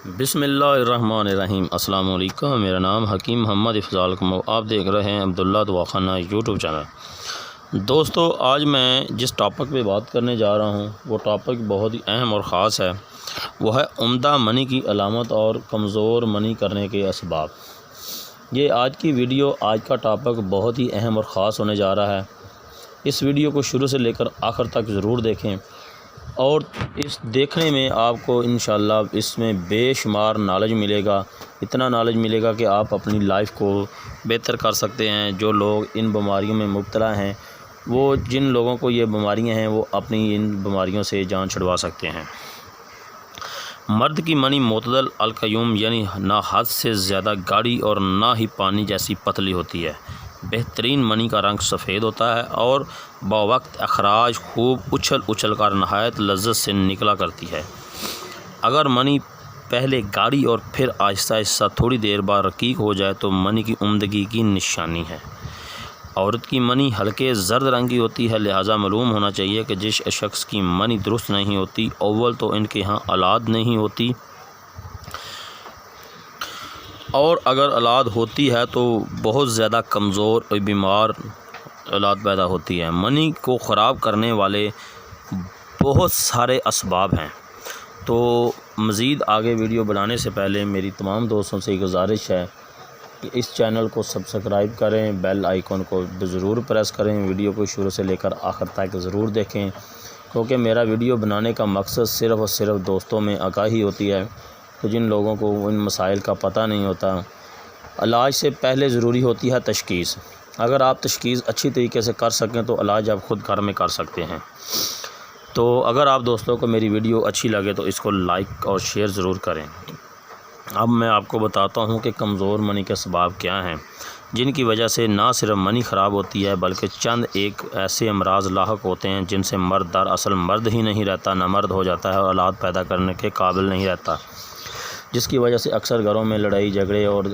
بسم اللہ الرحمن الرحیم۔ السلام علیکم، میرا نام حکیم محمد افضال کمو، آپ دیکھ رہے ہیں عبداللہ دواخانہ یوٹیوب چینل۔ دوستو، آج میں جس ٹاپک پہ بات کرنے جا رہا ہوں وہ ٹاپک بہت ہی اہم اور خاص ہے، وہ ہے عمدہ منی کی علامت اور کمزور منی کرنے کے اسباب۔ یہ آج کی ویڈیو، آج کا ٹاپک بہت ہی اہم اور خاص ہونے جا رہا ہے۔ اس ویڈیو کو شروع سے لے کر آخر تک ضرور دیکھیں، اور اس دیکھنے میں آپ کو انشاءاللہ اس میں بے شمار نالج ملے گا۔ اتنا نالج ملے گا کہ آپ اپنی لائف کو بہتر کر سکتے ہیں۔ جو لوگ ان بیماریوں میں مبتلا ہیں، وہ جن لوگوں کو یہ بیماریاں ہیں، وہ اپنی ان بیماریوں سے جان چھڑوا سکتے ہیں۔ مرد کی منی معتدل القیوم، یعنی نہ حد سے زیادہ گاڑھی اور نہ ہی پانی جیسی پتلی ہوتی ہے۔ بہترین منی کا رنگ سفید ہوتا ہے اور باوقت اخراج خوب اچھل کر نہایت لذت سے نکلا کرتی ہے۔ اگر منی پہلے گاڑھی اور پھر آہستہ آہستہ تھوڑی دیر بعد رقیق ہو جائے تو منی کی عمدگی کی نشانی ہے۔ عورت کی منی ہلکے زرد رنگ کی ہوتی ہے، لہٰذا معلوم ہونا چاہیے کہ جس شخص کی منی درست نہیں ہوتی، اول تو ان کے ہاں اولاد نہیں ہوتی، اور اگر اولاد ہوتی ہے تو بہت زیادہ کمزور اور بیمار اولاد پیدا ہوتی ہے۔ منی کو خراب کرنے والے بہت سارے اسباب ہیں۔ تو مزید آگے ویڈیو بنانے سے پہلے میری تمام دوستوں سے گزارش ہے کہ اس چینل کو سبسکرائب کریں، بیل آئیکن کو ضرور پریس کریں، ویڈیو کو شروع سے لے کر آخر تک ضرور دیکھیں، کیونکہ میرا ویڈیو بنانے کا مقصد صرف اور صرف دوستوں میں آگاہی ہوتی ہے کہ جن لوگوں کو ان مسائل کا پتہ نہیں ہوتا۔ علاج سے پہلے ضروری ہوتی ہے تشخیص۔ اگر آپ تشخیص اچھی طریقے سے کر سکیں تو علاج آپ خود گھر میں کر سکتے ہیں۔ تو اگر آپ دوستوں کو میری ویڈیو اچھی لگے تو اس کو لائک اور شیئر ضرور کریں۔ اب میں آپ کو بتاتا ہوں کہ کمزور منی کے اسباب کیا ہیں، جن کی وجہ سے نہ صرف منی خراب ہوتی ہے بلکہ چند ایک ایسے امراض لاحق ہوتے ہیں جن سے مرد دراصل مرد ہی نہیں رہتا، نہ مرد ہو جاتا ہے اور اولاد پیدا کرنے کے قابل نہیں رہتا، جس کی وجہ سے اکثر گھروں میں لڑائی جھگڑے اور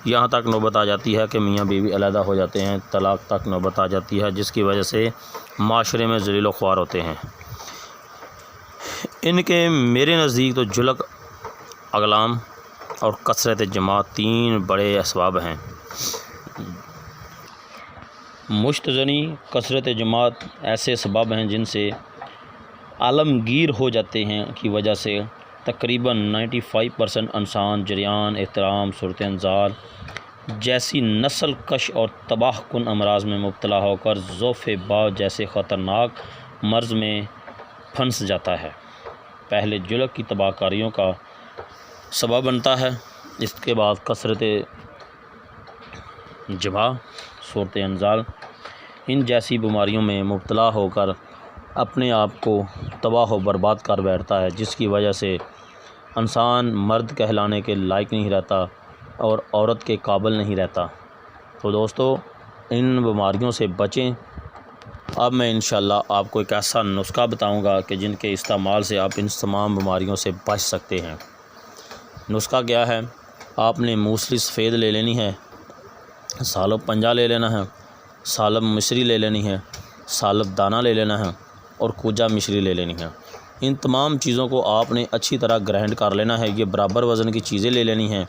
یہاں تک نوبت آ جاتی ہے کہ میاں بیوی علیحدہ ہو جاتے ہیں، طلاق تک نوبت آ جاتی ہے، جس کی وجہ سے معاشرے میں ذلیل و خوار ہوتے ہیں۔ ان کے میرے نزدیک تو جلک، اغلام اور کثرت جماعت تین بڑے اسباب ہیں۔ مشت زنی، کثرت جماعت ایسے اسباب ہیں جن سے عالمگیر ہو جاتے ہیں کی وجہ سے تقریباً 95% انسان جریان، احترام، صورت انزال جیسی نسل کش اور تباہ کن امراض میں مبتلا ہو کر ذوف باء جیسے خطرناک مرض میں پھنس جاتا ہے۔ پہلے جلک کی تباہ کاریوں کا سبب بنتا ہے، اس کے بعد کثرت جماع، صورت انزال ان جیسی بیماریوں میں مبتلا ہو کر اپنے آپ کو تباہ و برباد کر بیٹھتا ہے، جس کی وجہ سے انسان مرد کہلانے کے لائق نہیں رہتا اور عورت کے قابل نہیں رہتا۔ تو دوستو، ان بیماریوں سے بچیں۔ اب میں انشاءاللہ آپ کو ایک ایسا نسخہ بتاؤں گا کہ جن کے استعمال سے آپ ان تمام بیماریوں سے بچ سکتے ہیں۔ نسخہ کیا ہے؟ آپ نے موسلی سفید لے لینی ہے، سالب پنجہ لے لینا ہے، سالب مصری لے لینی ہے، سالب دانہ لے لینا ہے اور کوجا مشری لے لینی ہے۔ ان تمام چیزوں کو آپ نے اچھی طرح گرائنڈ کر لینا ہے۔ یہ برابر وزن کی چیزیں لے لینی ہیں۔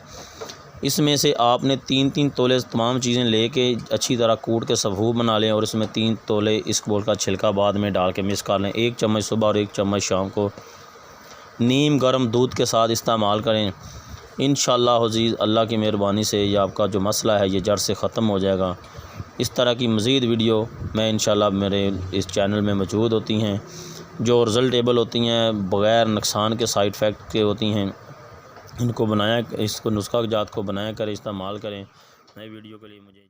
اس میں سے آپ نے 3 تولے تمام چیزیں لے کے اچھی طرح کوٹ کے صفحو بنا لیں، اور اس میں 3 تولے اس بول کا چھلکا بعد میں ڈال کے مکس کر لیں۔ 1 چمچ صبح اور 1 چمچ شام کو نیم گرم دودھ کے ساتھ استعمال کریں۔ انشاءاللہ عزیز، اللہ کی مہربانی سے یہ آپ کا جو مسئلہ ہے یہ جڑ سے ختم ہو جائے گا۔ اس طرح کی مزید ویڈیو میں انشاءاللہ میرے اس چینل میں موجود ہوتی ہیں، جو رزلٹیبل ہوتی ہیں، بغیر نقصان کے، سائیڈ افیکٹ کے ہوتی ہیں۔ ان کو نسخہ جات کو بنایا کریں، استعمال کریں۔ نئے ویڈیو کے لیے مجھے